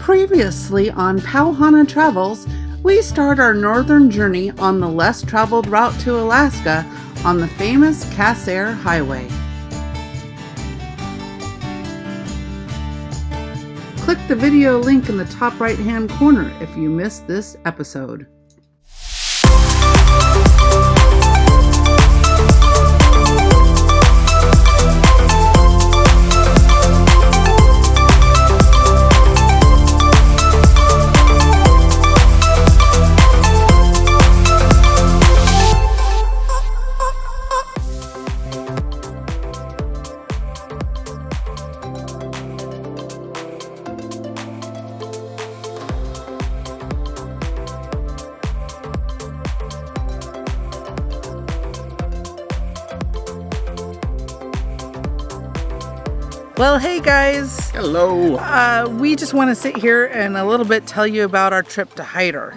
Previously on Pau Hana Travels, we start our northern journey on the less traveled route to Alaska on the famous Cassiar Highway. Click the video link in the top right hand corner if you missed this episode. Well, hey guys. Hello. We just want to sit here and a little bit tell you about our trip to Hyder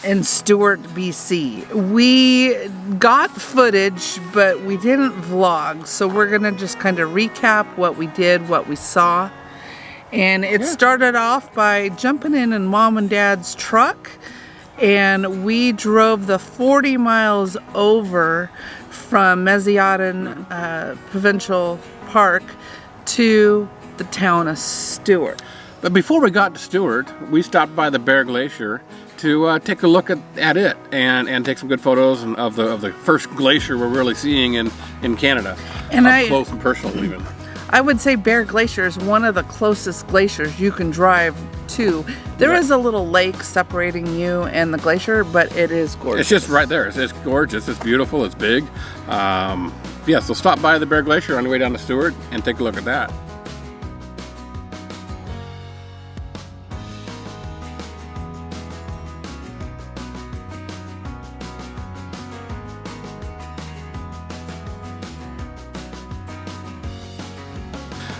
in Stewart, BC. We got footage, but we didn't vlog, so we're going to just kind of recap what we did, what we saw. And it started off by jumping in Mom and Dad's truck, and we drove the 40 miles over from Meziadin Provincial Park to the town of Stewart. But before we got to Stewart, we stopped by the Bear Glacier to take a look at it and take some good photos of the first glacier we're really seeing in Canada. And up close and personal even. I would say Bear Glacier is one of the closest glaciers you can drive to. There is a little lake separating you and the glacier, but it is gorgeous. It's just right there. It's gorgeous. It's beautiful. It's big. So stop by the Bear Glacier on the way down to Stewart and take a look at that.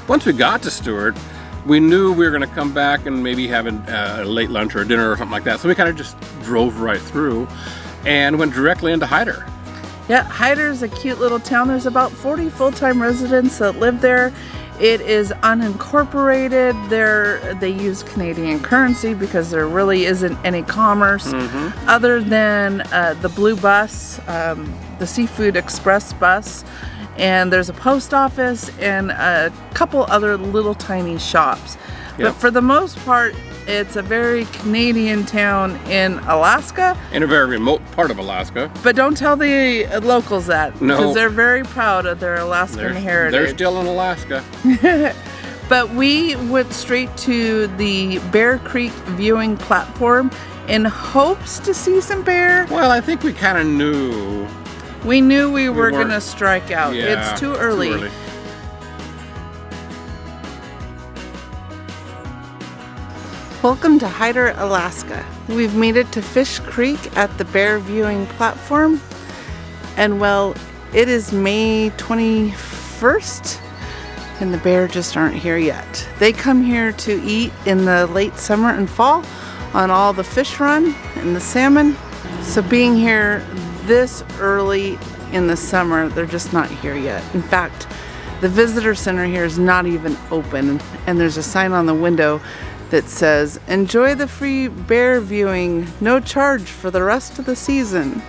Once we got to Stewart, we knew we were going to come back and maybe have a late lunch or a dinner or something like that. So we kind of just drove right through and went directly into Hyder. Yeah, Hyder's a cute little town. There's about 40 full-time residents that live there. It is unincorporated. They use Canadian currency because there really isn't any commerce other than the blue bus, the Seafood Express bus. And there's a post office and a couple other little tiny shops. But for the most part, it's a very Canadian town in Alaska. In a very remote part of Alaska. But don't tell the locals that. No. Because they're very proud of their Alaskan heritage. They're still in Alaska. But we went straight to the Bear Creek viewing platform in hopes to see some bear. Well, I think we kind of knew. We knew we were going to strike out. Yeah, it's too early. Welcome to Hyder, Alaska. We've made it to Fish Creek at the bear viewing platform. And well, it is May 21st and the bear just aren't here yet. They come here to eat in the late summer and fall on all the fish run and the salmon. So being here this early in the summer, they're just not here yet. In fact, the visitor center here is not even open, and there's a sign on the window that says, "Enjoy the free bear viewing, no charge for the rest of the season."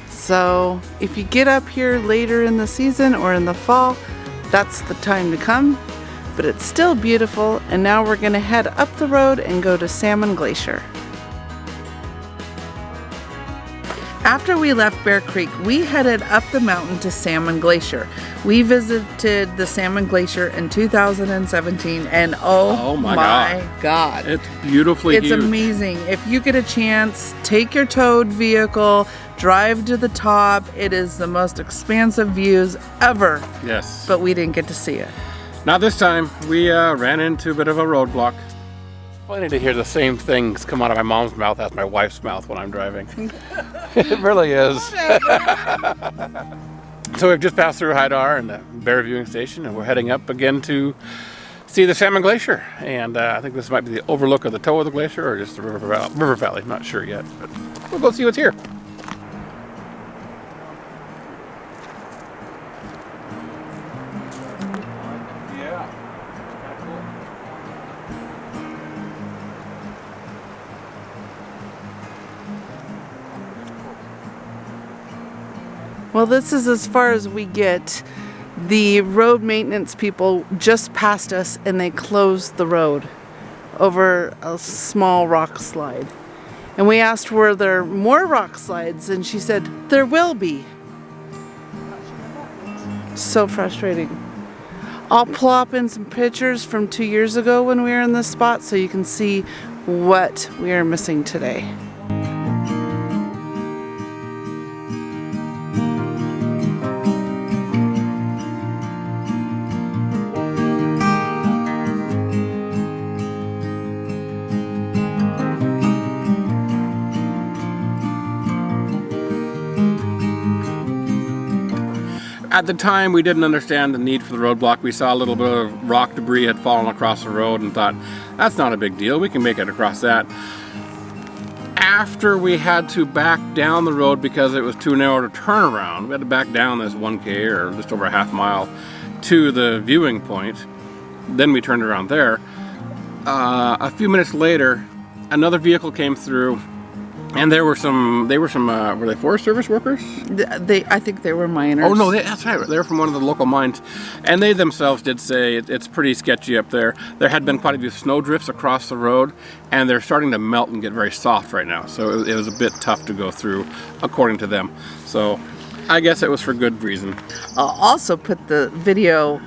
So if you get up here later in the season or in the fall, that's the time to come. But it's still beautiful, and now we're gonna head up the road and go to Salmon Glacier. After we left Bear Creek, we headed up the mountain to Salmon Glacier. We visited the Salmon Glacier in 2017, and oh my God. It's beautifully huge. It's amazing. If you get a chance, take your towed vehicle, drive to the top. It is the most expansive views ever. Yes. But we didn't get to see it. Not this time. We ran into a bit of a roadblock. Funny to hear the same things come out of my mom's mouth as my wife's mouth when I'm driving. It really is. So we've just passed through Hyder and the bear viewing station, and we're heading up again to see the Salmon Glacier. And I think this might be the overlook of the toe of the glacier or just the river valley. I'm not sure yet, but we'll go see what's here. Well, this is as far as we get. The road maintenance people just passed us and they closed the road over a small rock slide. And we asked, were there more rock slides? And she said, there will be. So frustrating. I'll plop in some pictures from 2 years ago when we were in this spot so you can see what we are missing today. At the time, we didn't understand the need for the roadblock. We saw a little bit of rock debris had fallen across the road and thought, that's not a big deal, we can make it across that. After we had to back down the road because it was too narrow to turn around, we had to back down this 1K or just over a half mile to the viewing point. Then we turned around there. A few minutes later, another vehicle came through. And were they Forest Service workers? I think they were miners. Oh no, that's right. They were from one of the local mines, and they themselves did say it's pretty sketchy up there. There had been quite a few snow drifts across the road, and they're starting to melt and get very soft right now. So it was a bit tough to go through, according to them. So I guess it was for good reason. I'll also put the video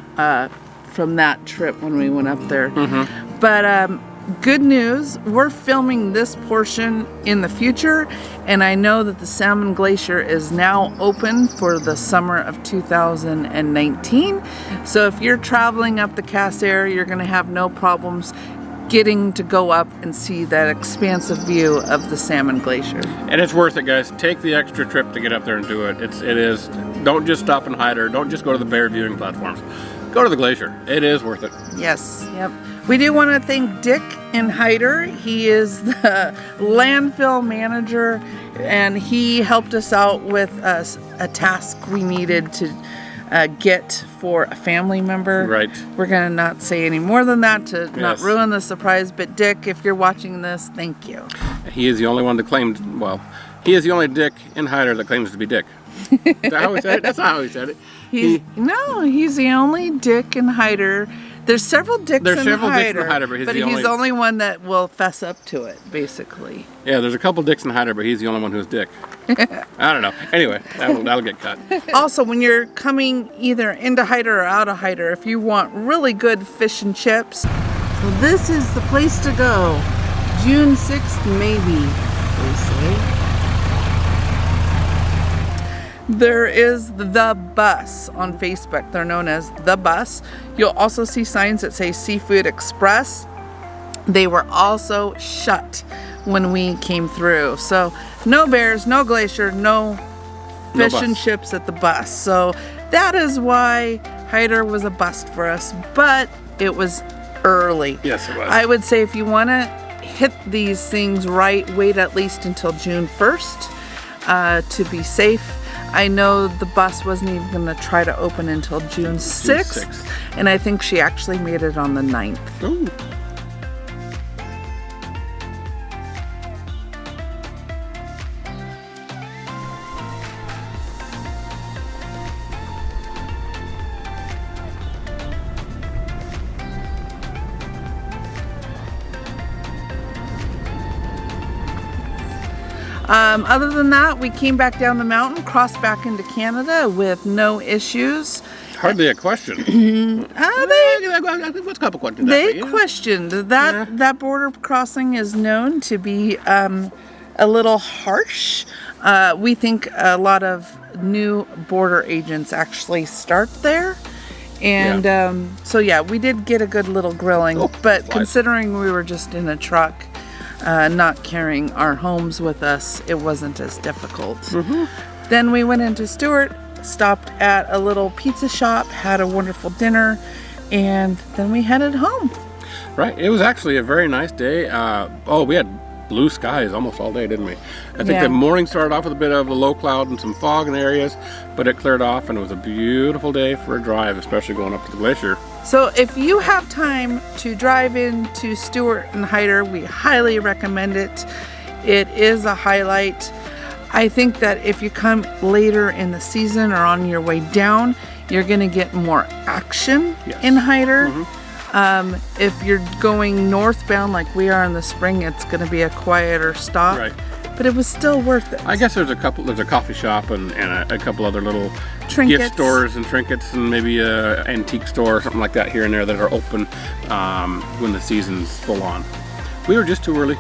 from that trip when we went up there. Mm-hmm. But good news, we're filming this portion in the future, and I know that the Salmon Glacier is now open for the summer of 2019. So if you're traveling up the Cassiar, you're going to have no problems getting to go up and see that expansive view of the Salmon Glacier. And it's worth it, guys. Take the extra trip to get up there and do it. It is. Don't just stop in Hyder. Don't just go to the Bear viewing platforms. Go to the glacier. It is worth it. Yes. Yep. We do want to thank Dick in Hyder. He is the landfill manager, and he helped us out with a task we needed to get for a family member. Right. We're going to not say any more than that to not Yes. ruin the surprise, but Dick, if you're watching this, thank you. He is the only one that claimed, well, he is the only Dick in Hyder that claims to be Dick. Is that how he said it? That's not how he said it. No, he's the only Dick in Hyder. There's several Dicks in Hyder, but he's the only one that will fess up to it, basically. Yeah, there's a couple Dicks in Hyder, but he's the only one who's Dick. I don't know. Anyway, that'll get cut. Also, when you're coming either into Hyder or out of Hyder, if you want really good fish and chips, well, this is the place to go. June 6th, maybe, they say. There is The Bus on Facebook. They're known as The Bus. You'll also see signs that say Seafood Express. They were also shut when we came through. So no bears, no glacier, no fish and chips at The Bus. So that is why Hyder was a bust for us, but it was early. Yes, it was. I would say if you want to hit these things right, wait at least until June 1st to be safe. I know the bus wasn't even going to try to open until June 6th, and I think she actually made it on the 9th. Ooh. Other than that, we came back down the mountain, crossed back into Canada with no issues. Hardly a question. What's a couple questions? They questioned that that border crossing is known to be a little harsh. We think a lot of new border agents actually start there. And so yeah, we did get a good little grilling, but considering we were just in a truck, not carrying our homes with us, it wasn't as difficult. Then we went into Stewart, stopped at a little pizza shop, had a wonderful dinner, and then we headed home. Right. It was actually a very nice day. We had blue skies almost all day, didn't we? I think the morning started off with a bit of a low cloud and some fog in areas, but it cleared off and it was a beautiful day for a drive, especially going up to the glacier. So if you have time to drive into Stewart and Hyder, we highly recommend it. It is a highlight. I think that if you come later in the season or on your way down, you're going to get more action in Hyder. If you're going northbound like we are in the spring, it's going to be a quieter stop. Right. But it was still worth it. I guess there's a coffee shop and a couple other little Trinkets. gift stores and trinkets and maybe a antique store or something like that here and there that are open when the season's full on. We were just too early.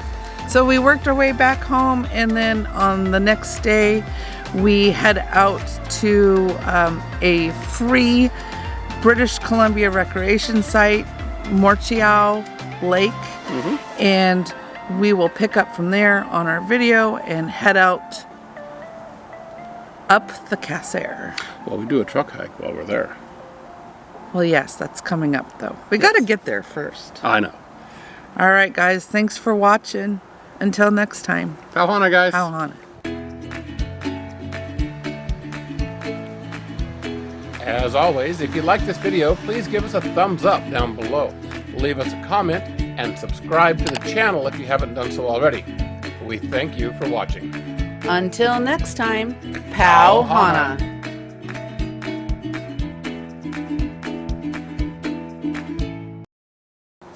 So we worked our way back home, and then on the next day we head out to a free British Columbia recreation site, Moorcheau Lake, and we will pick up from there on our video and head out up the Cassiar. Well, we do a truck hike while we're there. Well, yes, that's coming up though. We got to get there first. I know. All right, guys, thanks for watching. Until next time. Pau Hana, guys. Pau Hana. As always, if you like this video, please give us a thumbs up down below. Leave us a comment and subscribe to the channel if you haven't done so already. We thank you for watching. Until next time, Pau Hana.